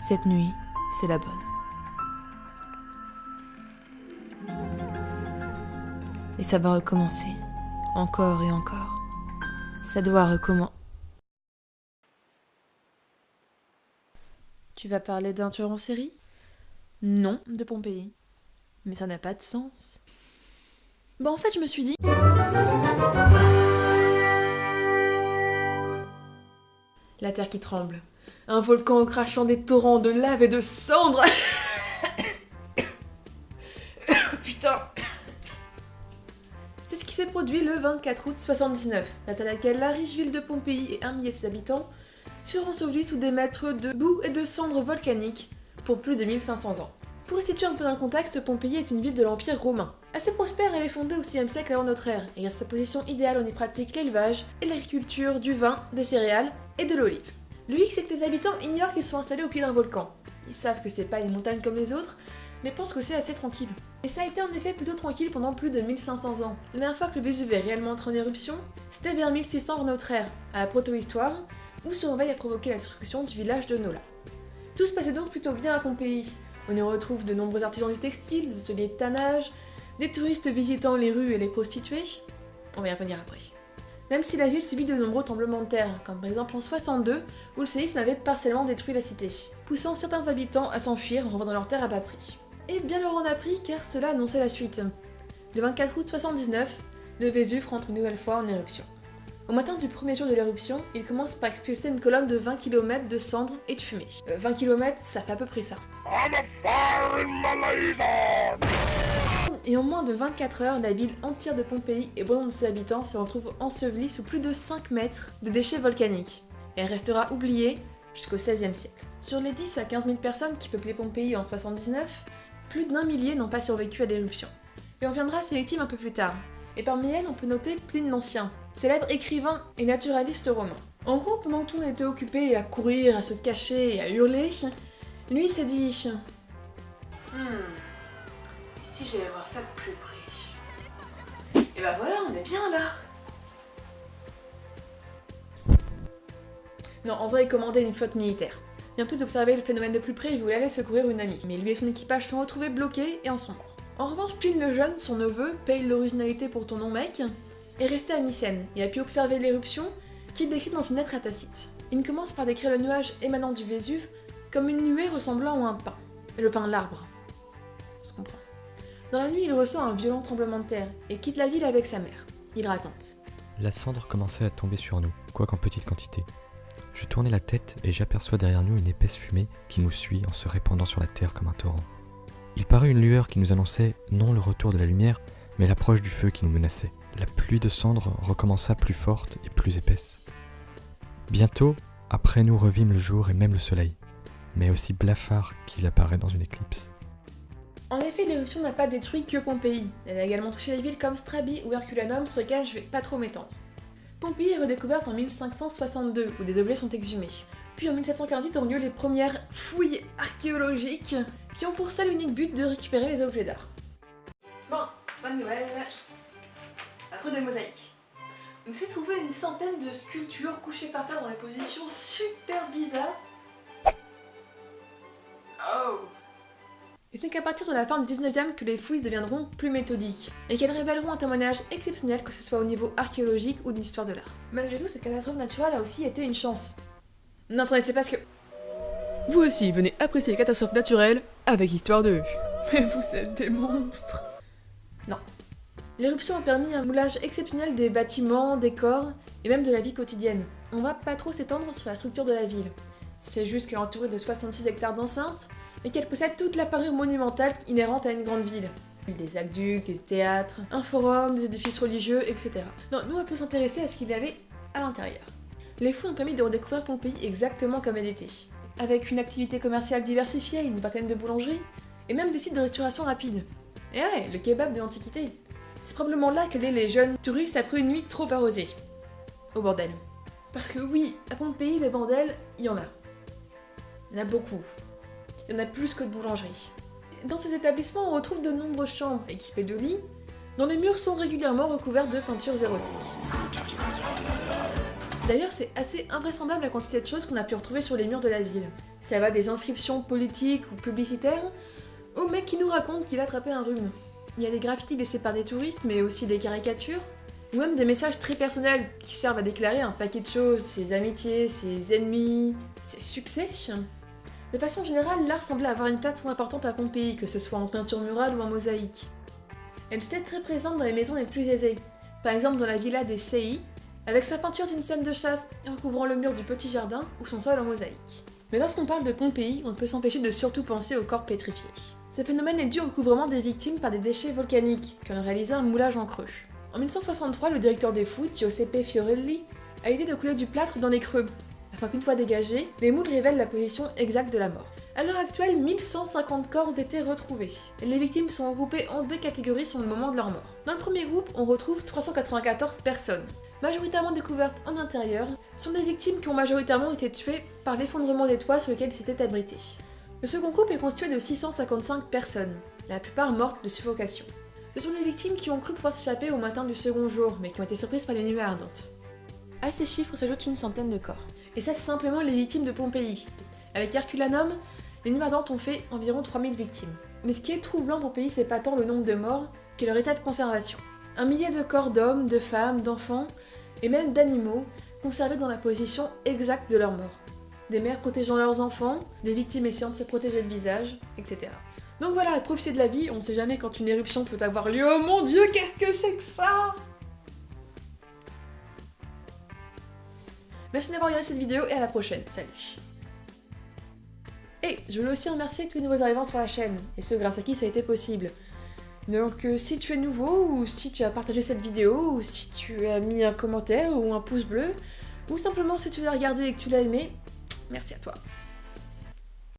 Cette nuit, c'est la bonne. Et ça va recommencer. Encore et encore. Ça doit recommencer. Tu vas parler d'un tueur en série ? Non, de Pompéi. Mais ça n'a pas de sens. Bon, en fait, je me suis dit... La terre qui tremble. Un volcan crachant des torrents de lave et de cendres. Putain. C'est ce qui s'est produit le 24 août 79, date à laquelle la riche ville de Pompéi et 1 millier de ses habitants furent ensevelis sous des mètres de boue et de cendres volcaniques pour plus de 1500 ans. Pour situer un peu dans le contexte, Pompéi est une ville de l'Empire romain. Assez prospère, elle est fondée au 6e siècle avant notre ère, et grâce à sa position idéale, on y pratique l'élevage et l'agriculture du vin, des céréales et de l'olive. Le hic, c'est que les habitants ignorent qu'ils sont installés au pied d'un volcan. Ils savent que c'est pas une montagne comme les autres, mais pensent que c'est assez tranquille. Et ça a été en effet plutôt tranquille pendant plus de 1500 ans. La dernière fois que le Vésuve est réellement entré en éruption, c'était vers 1600 avant notre ère, à la protohistoire, où ce réveil a provoqué la destruction du village de Nola. Tout se passait donc plutôt bien à Pompéi. On y retrouve de nombreux artisans du textile, des ateliers de tannage, des touristes visitant les rues et les prostituées. On va y revenir après. Même si la ville subit de nombreux tremblements de terre, comme par exemple en 62, où le séisme avait partiellement détruit la cité, poussant certains habitants à s'enfuir en revendant leurs terres à bas prix. Et bien leur en a pris car cela annonçait la suite. Le 24 août 79, le Vésuve rentre une nouvelle fois en éruption. Au matin du premier jour de l'éruption, il commence par expulser une colonne de 20 km de cendres et de fumée. 20 km, ça fait à peu près ça. Et en moins de 24 heures, la ville entière de Pompéi et bon nombre de ses habitants se retrouvent ensevelis sous plus de 5 mètres de déchets volcaniques. Et elle restera oubliée jusqu'au XVIe siècle. Sur les 10 à 15 000 personnes qui peuplaient Pompéi en 79, plus d'1 millier n'ont pas survécu à l'éruption. Et on reviendra à ces victimes un peu plus tard. Et parmi elles, on peut noter Pline l'Ancien, célèbre écrivain et naturaliste romain. En gros, pendant que tout le monde était occupé à courir, à se cacher et à hurler, lui s'est dit si j'allais voir ça de plus près. Et bah voilà, on est bien là. Non, en vrai, il commandait une flotte militaire. Bien plus d'observer le phénomène de plus près, il voulait aller secourir une amie. Mais lui et son équipage sont retrouvés bloqués et en sont morts. En revanche, Pline le Jeune, son neveu, paye l'originalité pour ton nom mec, est resté à Mycène et a pu observer l'éruption qu'il décrit dans une lettre à Tacite. Il commence par décrire le nuage émanant du Vésuve comme une nuée ressemblant à un pin. Le pin de l'arbre. On se comprend. Dans la nuit, il ressent un violent tremblement de terre et quitte la ville avec sa mère. Il raconte. La cendre commençait à tomber sur nous, quoiqu'en petite quantité. Je tournais la tête et j'aperçois derrière nous une épaisse fumée qui nous suit en se répandant sur la terre comme un torrent. Il parut une lueur qui nous annonçait non le retour de la lumière, mais l'approche du feu qui nous menaçait. La pluie de cendres recommença plus forte et plus épaisse. Bientôt, après nous revîmes le jour et même le soleil, mais aussi blafard qu'il apparaît dans une éclipse. En effet, l'éruption n'a pas détruit que Pompéi. Elle a également touché des villes comme Strabi ou Herculanum, sur lesquelles je vais pas trop m'étendre. Pompéi est redécouverte en 1562, où des objets sont exhumés. Puis en 1748 ont lieu les premières fouilles archéologiques, qui ont pour seul unique but de récupérer les objets d'art. Bon, bonne nouvelle. Après des mosaïques. On s'est trouvé une centaine de sculptures couchées par terre dans des positions super bizarres. Oh! Et ce n'est qu'à partir de la fin du 19e que les fouilles deviendront plus méthodiques, et qu'elles révéleront un témoignage exceptionnel que ce soit au niveau archéologique ou de l'histoire de l'art. Malgré tout, cette catastrophe naturelle a aussi été une chance. Non, attendez, c'est parce que... Vous aussi, venez apprécier les catastrophes naturelles avec Histoire 2. Mais vous êtes des monstres. Non. L'éruption a permis un moulage exceptionnel des bâtiments, des corps, et même de la vie quotidienne. On va pas trop s'étendre sur la structure de la ville. C'est juste qu'elle est entourée de 66 hectares d'enceintes, et qu'elle possède toute la parure monumentale inhérente à une grande ville. Des aqueducs, des théâtres, un forum, des édifices religieux, etc. Non, nous on va plutôt s'intéresser à ce qu'il y avait à l'intérieur. Les fouilles ont permis de redécouvrir Pompéi exactement comme elle était, avec une activité commerciale diversifiée, une vingtaine de boulangeries, et même des sites de restauration rapide. Et ouais, le kebab de l'Antiquité. C'est probablement là qu'allaient les jeunes touristes après une nuit trop arrosée. Au bordel. Parce que oui, à Pompéi, des bordels, il y en a. Il y en a beaucoup. Il y en a plus que de boulangeries. Dans ces établissements, on retrouve de nombreuses chambres équipées de lits, dont les murs sont régulièrement recouverts de peintures érotiques. D'ailleurs, c'est assez invraisemblable la quantité de choses qu'on a pu retrouver sur les murs de la ville. Ça va des inscriptions politiques ou publicitaires, au mec qui nous raconte qu'il a attrapé un rhume. Il y a des graffitis laissés par des touristes, mais aussi des caricatures, ou même des messages très personnels qui servent à déclarer un paquet de choses, ses amitiés, ses ennemis, ses succès. De façon générale, l'art semblait avoir une place très importante à Pompéi, que ce soit en peinture murale ou en mosaïque. Elle s'était très présente dans les maisons les plus aisées, par exemple dans la villa des Sei, avec sa peinture d'une scène de chasse recouvrant le mur du petit jardin ou son sol en mosaïque. Mais lorsqu'on parle de Pompéi, on ne peut s'empêcher de surtout penser aux corps pétrifiés. Ce phénomène est dû au recouvrement des victimes par des déchets volcaniques, qui ont réalisé un moulage en creux. En 1963, le directeur des fouilles, Giuseppe Fiorelli, a l'idée de couler du plâtre dans les creux, afin qu'une fois dégagés, les moules révèlent la position exacte de la mort. À l'heure actuelle, 1150 corps ont été retrouvés. Les victimes sont regroupées en 2 catégories sur le moment de leur mort. Dans le premier groupe, on retrouve 394 personnes, majoritairement découvertes en intérieur, sont des victimes qui ont majoritairement été tuées par l'effondrement des toits sur lesquels ils s'étaient abrités. Le second groupe est constitué de 655 personnes, la plupart mortes de suffocation. Ce sont des victimes qui ont cru pouvoir s'échapper au matin du second jour, mais qui ont été surprises par les nuées ardentes. À ces chiffres s'ajoutent une centaine de corps. Et ça, c'est simplement les victimes de Pompéi. Avec Herculanum, les nuées ardentes ont fait environ 3000 victimes. Mais ce qui est troublant pour Pompéi, c'est pas tant le nombre de morts que leur état de conservation. 1 millier de corps d'hommes, de femmes, d'enfants, et même d'animaux, conservés dans la position exacte de leur mort. Des mères protégeant leurs enfants, des victimes essayant de se protéger le visage, etc. Donc voilà, profitez de la vie, on sait jamais quand une éruption peut avoir lieu. Oh mon dieu, qu'est-ce que c'est que ça? Merci d'avoir regardé cette vidéo et à la prochaine, salut. Et je voulais aussi remercier tous les nouveaux arrivants sur la chaîne, et ceux grâce à qui ça a été possible. Donc si tu es nouveau, ou si tu as partagé cette vidéo, ou si tu as mis un commentaire ou un pouce bleu, ou simplement si tu l'as regardé et que tu l'as aimé, merci à toi.